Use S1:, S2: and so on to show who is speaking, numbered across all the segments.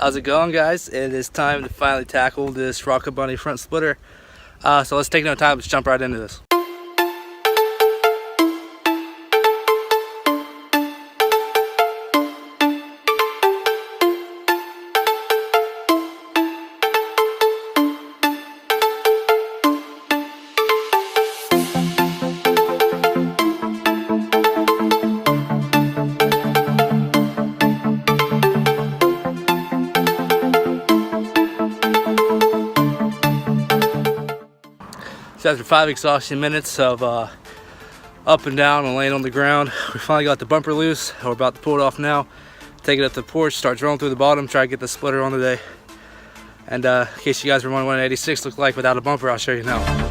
S1: How's it going, guys? It is time to finally tackle this Rocket Bunny front splitter. So let's take no time, let's jump right into this. So after 5 exhausting minutes of up and down and laying on the ground, we finally got the bumper loose. We're about to pull it off now. Take it up to the porch, start drilling through the bottom, try to get the splitter on today. And in case you guys were wondering what an 86 looked like without a bumper, I'll show you now.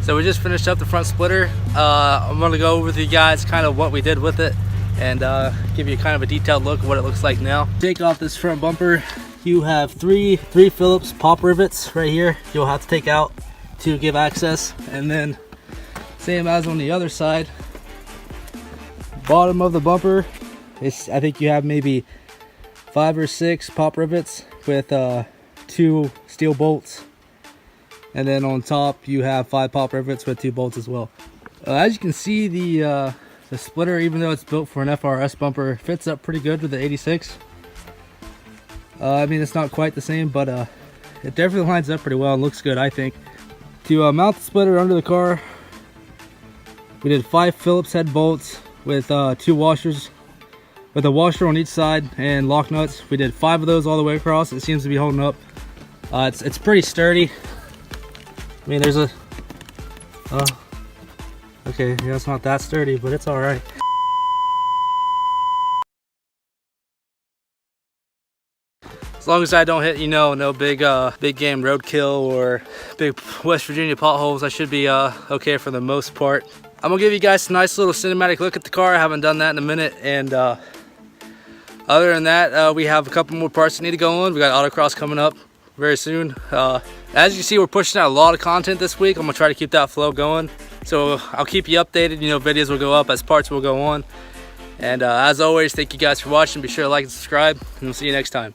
S1: So we just finished up the front splitter. I'm going to go over with you guys kind of what we did with it and give you kind of a detailed look at what it looks like now. Take off this front bumper. You have three Phillips pop rivets right here you'll have to take out to give access, and then same as on the other side, bottom of the bumper is, I think you have maybe 5 or 6 pop rivets with 2 steel bolts. And then on top you have 5 pop rivets with 2 bolts as well. As you can see, the splitter, even though it's built for an FRS bumper, fits up pretty good with the 86. I mean, it's not quite the same, but it definitely lines up pretty well and looks good, I think. To mount the splitter under the car, we did 5 Phillips head bolts with 2 washers, with a washer on each side and lock nuts. We did 5 of those all the way across. It seems to be holding up. It's pretty sturdy. I mean, there's a okay, yeah, it's not that sturdy, but it's all right. As long as I don't hit, no big game roadkill or big West Virginia potholes, I should be okay for the most part. I'm gonna give you guys a nice little cinematic look at the car. I haven't done that in a minute, and other than that, we have a couple more parts that need to go on. We got autocross coming up very soon. As you can see, we're pushing out a lot of content this week. I'm gonna try to keep that flow going, so I'll keep you updated. Videos will go up as parts will go on, and as always, thank you guys for watching. Be sure to like and subscribe, and we'll see you next time.